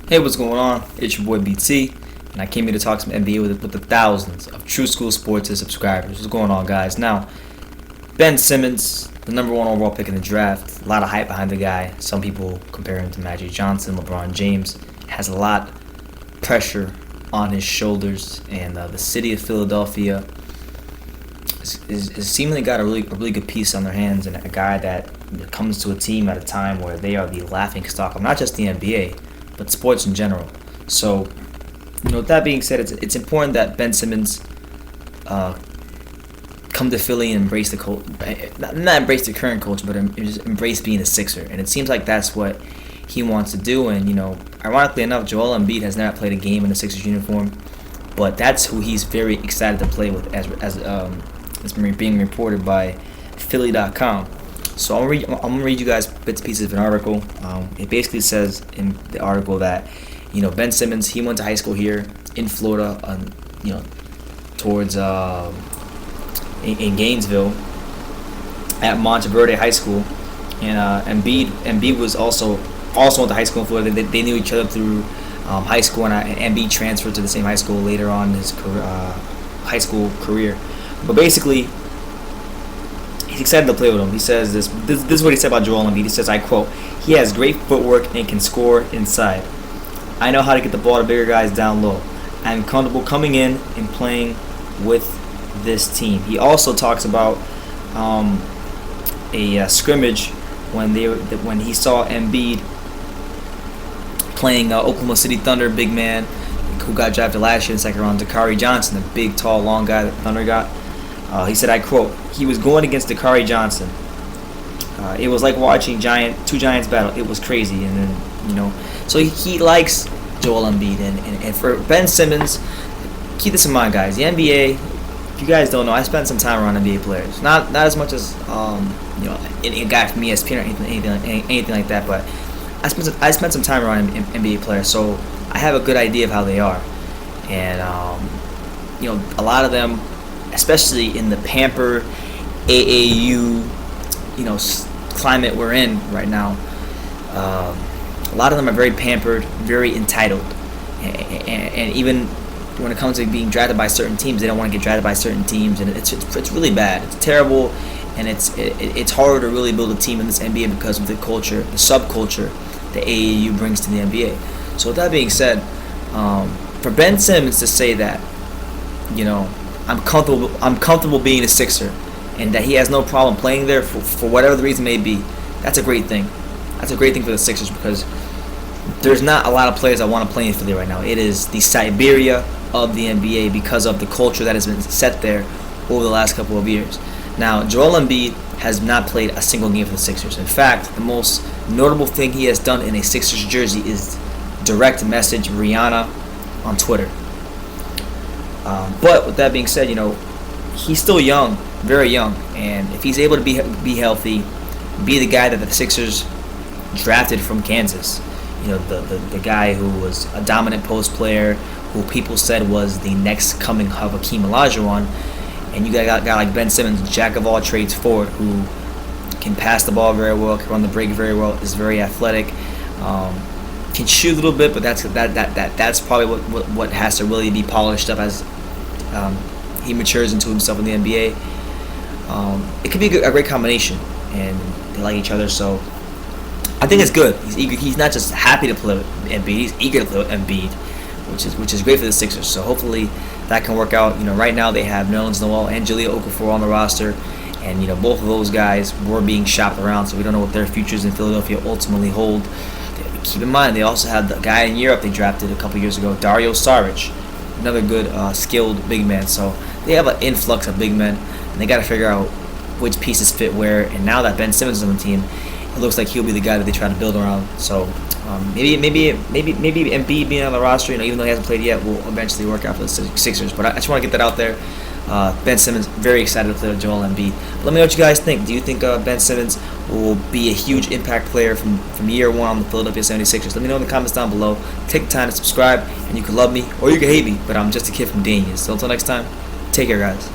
Hey, what's going on? It's your boy BT, and I came here to talk some NBA with the thousands of True School Sports subscribers. What's going on, guys? Now, Ben Simmons, the number one overall pick in the draft, a lot of hype behind the guy. Some people compare him to Magic Johnson, LeBron James. Has a lot of pressure on his shoulders, and the city of Philadelphia is seemingly got a really good piece on their hands, and a guy that comes to a team at a time where they are the laughing stock of not just the NBA, but sports in general. So, with that being said, it's important that Ben Simmons come to Philly and embrace the coach, not embrace the current culture, but just embrace being a Sixer. And it seems like that's what he wants to do. And ironically enough, Joel Embiid has never played a game in a Sixers uniform, but that's who he's very excited to play with, as being reported by Philly.com. So I'm gonna read you guys bits and pieces of an article. It basically says in the article that Ben Simmons, he went to high school here in Florida, towards in Gainesville at Monteverde High School, and Embiid was also went to high school in Florida. They knew each other through high school, and Embiid transferred to the same high school later on in his high school career. But basically, he's excited to play with him. He says this is what he said about Joel Embiid. He says, I quote, "He has great footwork and can score inside. I know how to get the ball to bigger guys down low. I'm comfortable coming in and playing with this team." He also talks about a scrimmage when he saw Embiid playing Oklahoma City Thunder big man who got drafted last year in the second round, Dakari Johnson, the big, tall, long guy that Thunder got. He said, I quote, "He was going against Dakari Johnson. It was like watching two giants battle. It was crazy." And then, so he likes Joel Embiid. And for Ben Simmons, keep this in mind, guys. The NBA, if you guys don't know, I spent some time around NBA players. Not as much as a guy from ESPN or anything like that, but I spent some time around NBA players, so I have a good idea of how they are. And a lot of them, especially in the pampered AAU, climate we're in right now, a lot of them are very pampered, very entitled, and even when it comes to being drafted by certain teams, they don't want to get drafted by certain teams, and it's really bad. It's terrible, and it's hard to really build a team in this NBA because of the culture, the subculture the AAU brings to the NBA. So with that being said, for Ben Simmons to say that, I'm comfortable being a Sixer, and that he has no problem playing there for whatever the reason may be, that's a great thing. That's a great thing for the Sixers, because there's not a lot of players that want to play in Philly right now. It is the Siberia of the NBA because of the culture that has been set there over the last couple of years. Now, Joel Embiid has not played a single game for the Sixers. In fact, the most notable thing he has done in a Sixers jersey is direct message Rihanna on Twitter. But with that being said, he's still young, very young, and if he's able to be healthy, be the guy that the Sixers drafted from Kansas, the guy who was a dominant post player, who people said was the next coming of Hakeem Olajuwon, and you got a guy like Ben Simmons, jack of all trades forward, who can pass the ball very well, can run the break very well, is very athletic, can shoot a little bit, but that's probably what has to really be polished up as he matures into himself in the NBA. It could be a great combination, and they like each other, so I think it's good. He's eager. He's not just happy to play with Embiid; he's eager to play with Embiid, which is great for the Sixers. So hopefully that can work out. Right now they have Nerlens Noel and Jahlil Okafor on the roster, and both of those guys were being shopped around, so we don't know what their futures in Philadelphia ultimately hold. Keep in mind, they also had the guy in Europe they drafted a couple years ago, Dario Saric, another good, skilled big man. So they have an influx of big men, and they got to figure out which pieces fit where. And now that Ben Simmons is on the team, it looks like he'll be the guy that they try to build around. So maybe Embiid being on the roster, even though he hasn't played yet, will eventually work out for the Sixers. But I just want to get that out there. Ben Simmons, very excited to play with Joel Embiid. But let me know what you guys think. Do you think Ben Simmons will be a huge impact player from year one on the Philadelphia 76ers? Let me know in the comments down below. Take the time to subscribe, and you can love me or you can hate me, but I'm just a kid from Daniels. So until next time, take care, guys.